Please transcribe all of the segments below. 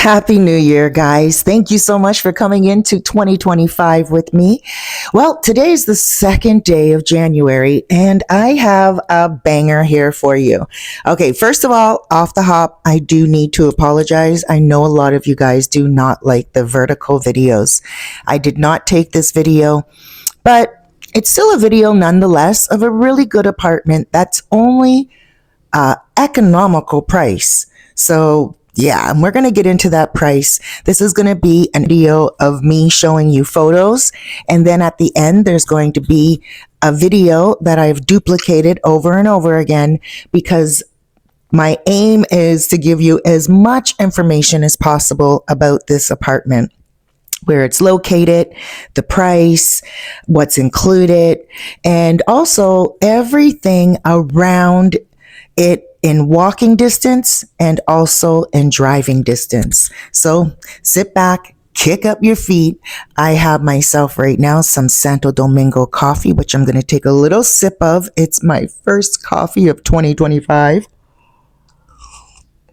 Happy New Year, guys. Thank you so much for coming into 2025 with me. Well, today is the second day of January, and I have a banger here for you. Okay, first of all, off the hop, I do need to apologize. I know a lot of you guys do not like the vertical videos. I did not take this video, but it's still a video nonetheless of a really good apartment that's only economical price. So yeah, and we're going to get into that price. This is going to be a video of me showing you photos. And then at the end, there's going to be a video that I've duplicated over and over again because my aim is to give you as much information as possible about this apartment, where it's located, the price, what's included, and also everything around it in walking distance and also in driving distance. So sit back, kick up your feet. I have myself right now some Santo Domingo coffee, which I'm going to take a little sip of. It's my first coffee of 2025.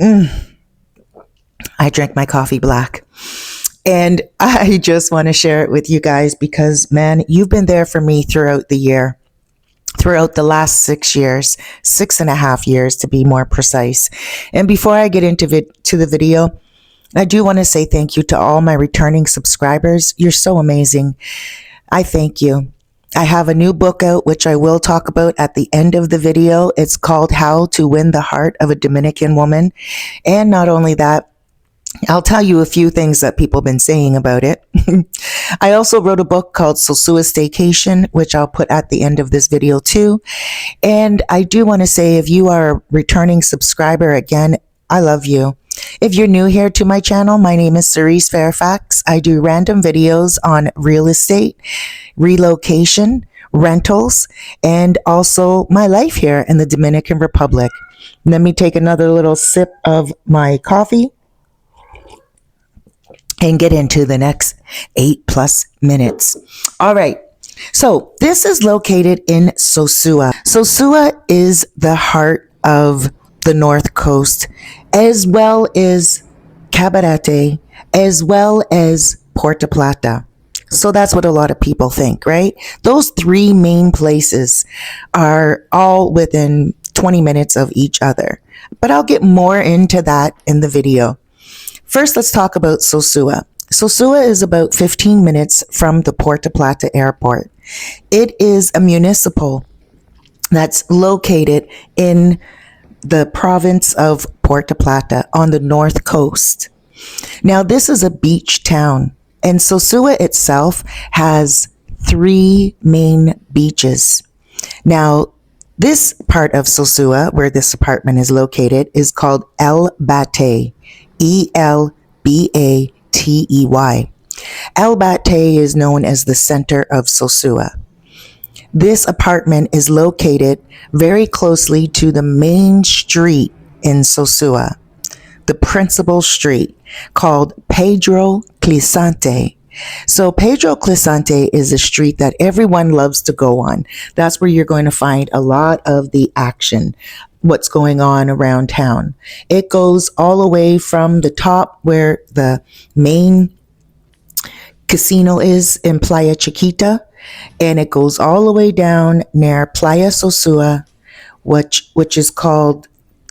I drank my coffee black. And I just want to share it with you guys because, man, you've been there for me throughout the year. Throughout the last 6 years, 6.5 years to be more precise. And before I get into the video, I do want to say thank you to all my returning subscribers. You're so amazing. I thank you. I have a new book out, which I will talk about at the end of the video. It's called How to Win the Heart of a Dominican Woman. And not only that, I'll tell you a few things that people have been saying about it. I also wrote a book called SOSUA Staycation, which I'll put at the end of this video too. And I do want to say, if you are a returning subscriber, again, I love you. If you're new here to my channel, my name is Cerise Fairfax. I do random videos on real estate, relocation, rentals, and also my life here in the Dominican Republic. Let me take another little sip of my coffee and get into the next 8+ minutes. All right. So this is located in SOSUA. SOSUA is the heart of the North Coast, as well as Cabarete, as well as Puerto Plata. So that's what a lot of people think, right? Those three main places are all within 20 minutes of each other. But I'll get more into that in the video. First, let's talk about SOSUA. SOSUA is about 15 minutes from the Puerto Plata airport. It is a municipal that's located in the province of Puerto Plata on the north coast. Now, this is a beach town, and SOSUA itself has 3 main beaches. Now, this part of SOSUA, where this apartment is located, is called El Batey. Elbatey. El Batey is known as the center of SOSUA. This apartment is located very closely to the main street in SOSUA, the principal street called Pedro Clisante. So Pedro Clisante is a street that everyone loves to go on. That's where you're going to find a lot of the action, what's going on around town. It goes all the way from the top where the main casino is in Playa Chiquita, and it goes all the way down near Playa SOSUA, which is called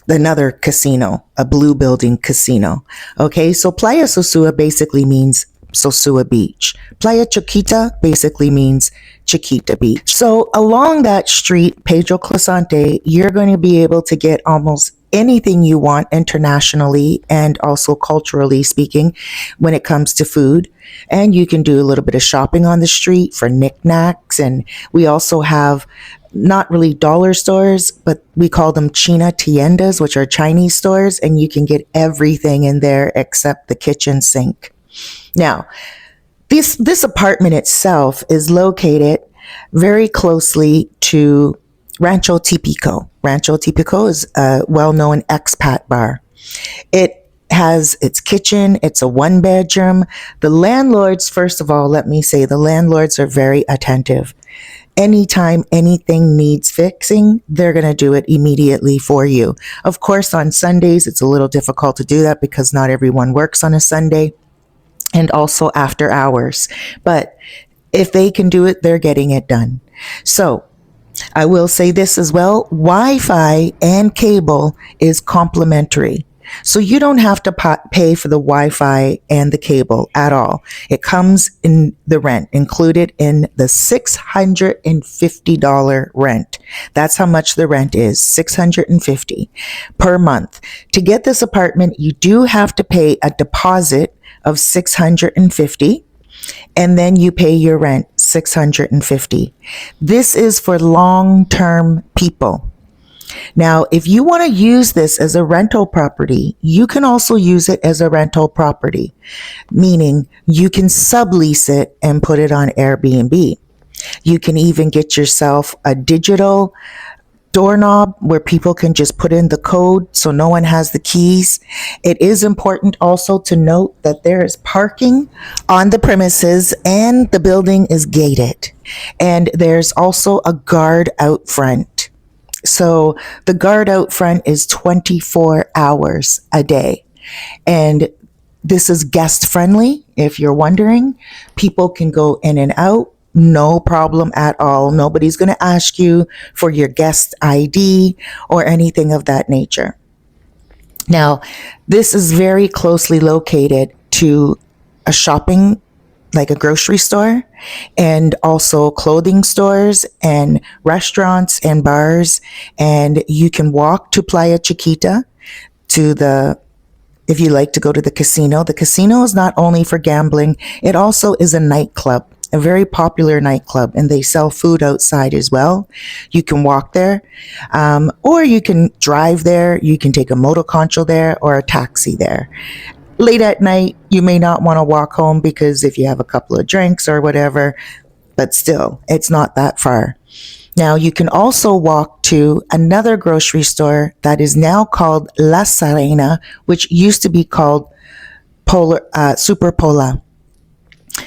another casino, a blue building casino. Okay, so Playa SOSUA basically means SOSUA Beach. Playa Chiquita basically means Chiquita Beach. So along that street, Pedro Clisante, you're going to be able to get almost anything you want internationally and also culturally speaking when it comes to food. And you can do a little bit of shopping on the street for knickknacks. And we also have not really dollar stores, but we call them China tiendas, which are Chinese stores. And you can get everything in there except the kitchen sink. Now, this apartment itself is located very closely to Rancho Tipico. Rancho Tipico is a well-known expat bar. It has its kitchen. It's a 1-bedroom. The landlords, first of all, let me say, the landlords are very attentive. Anytime anything needs fixing, they're going to do it immediately for you. Of course, on Sundays, it's a little difficult to do that because not everyone works on a Sunday, and also after hours. But if they can do it, they're getting it done. So I will say this as well, Wi-Fi and cable is complimentary. So you don't have to pay for the Wi-Fi and the cable at all. It comes in the rent, included in the $650 rent. That's how much the rent is, $650 per month. To get this apartment, you do have to pay a deposit of $650, and then you pay your rent, $650. This is for long-term people. Now, if you want to use this as a rental property, you can also use it as a rental property, meaning you can sublease it and put it on Airbnb. You can even get yourself a digital doorknob where people can just put in the code so no one has the keys. It is important also to note that there is parking on the premises and the building is gated. And there's also a guard out front. So the guard out front is 24 hours a day. And this is guest friendly. If you're wondering, people can go in and out. No problem at all. Nobody's going to ask you for your guest ID or anything of that nature. Now, this is very closely located to a shopping, like a grocery store, and also clothing stores and restaurants and bars. And you can walk to Playa Chiquita, if you like to go to the casino. The casino is not only for gambling, it also is a nightclub, a very popular nightclub, and they sell food outside as well. You can walk there, or you can drive there. You can take a motoconcho there or a taxi there. Late at night, you may not want to walk home because if you have a couple of drinks or whatever, but still, it's not that far. Now, you can also walk to another grocery store that is now called La Serena, which used to be called Super Pola.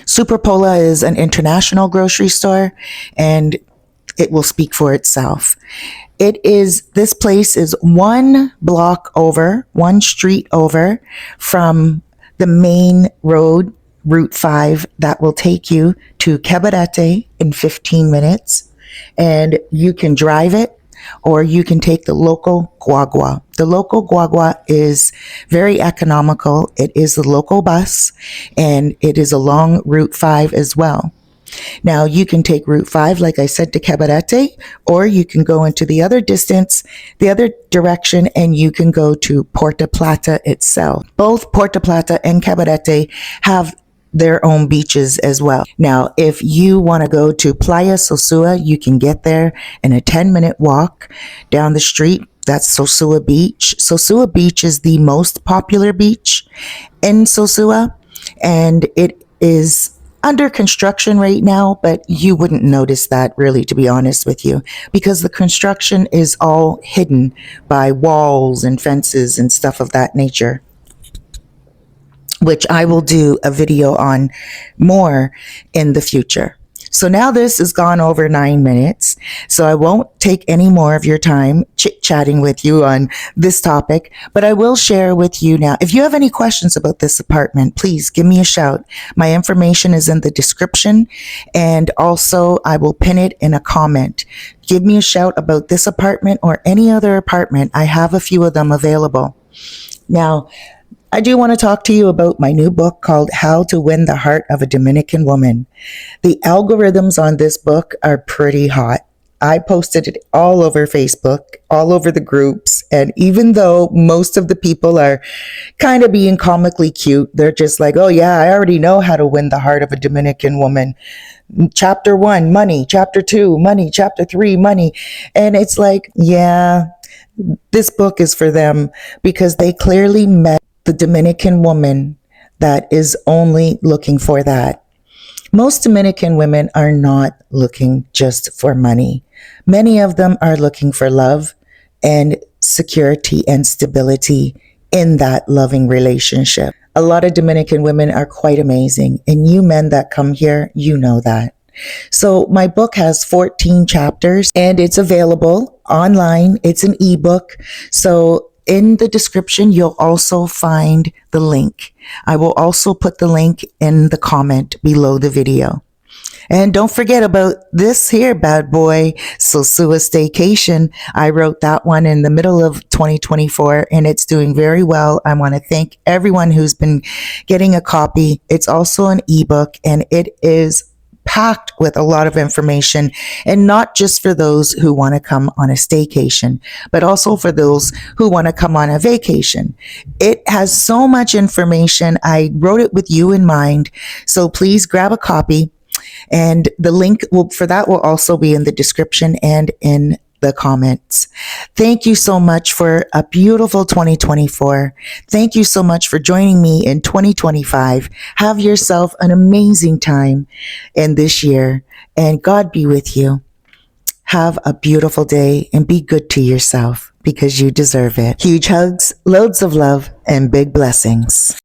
Super Pola is an international grocery store, and it will speak for itself. This place is one block over, one street over from the main road, Route 5, that will take you to Cabarete in 15 minutes. And you can drive it, or you can take the local guagua. The local guagua is very economical. It is the local bus, and it is along Route 5 as well. Now, you can take Route 5, like I said, to Cabarete, or you can go into the other direction, and you can go to Puerto Plata itself. Both Puerto Plata and Cabarete have their own beaches as well. Now, if you want to go to Playa Sosua, you can get there in a 10-minute walk down the street. That's Sosua Beach. Sosua Beach is the most popular beach in Sosua, and it is under construction right now, but you wouldn't notice that, really, to be honest with you, because the construction is all hidden by walls and fences and stuff of that nature, which I will do a video on more in the future. So now this has gone over 9 minutes, so I won't take any more of your time chit-chatting with you on this topic, but I will share with you now. If you have any questions about this apartment, please give me a shout. My information is in the description, and also I will pin it in a comment. Give me a shout about this apartment or any other apartment. I have a few of them available. Now, I do want to talk to you about my new book called How to Win the Heart of a Dominican Woman. The algorithms on this book are pretty hot. I posted it all over Facebook, all over the groups, and even though most of the people are kind of being comically cute, they're just like, oh yeah, I already know how to win the heart of a Dominican woman. Chapter 1, money. Chapter 2, money. Chapter 3, money. And it's like, yeah, this book is for them because they clearly met the Dominican woman that is only looking for that. Most Dominican women are not looking just for money. Many of them are looking for love and security and stability in that loving relationship. A lot of Dominican women are quite amazing, and you men that come here, you know that. So my book has 14 chapters and it's available online. It's an ebook. So in the description, you'll also find the link. I will also put the link in the comment below the video. And don't forget about this here bad boy, SOSUA Staycation. I wrote that one in the middle of 2024 and it's doing very well. I want to thank everyone who's been getting a copy. It's also an ebook and it is packed with a lot of information, and not just for those who want to come on a staycation, but also for those who want to come on a vacation. It has so much information. I wrote it with you in mind. So please grab a copy. And the link for that will also be in the description and in the comments. Thank you so much for a beautiful 2024. Thank you so much for joining me in 2025. Have yourself an amazing time in this year, and God be with you. Have a beautiful day and be good to yourself because you deserve it. Huge hugs, loads of love, and big blessings.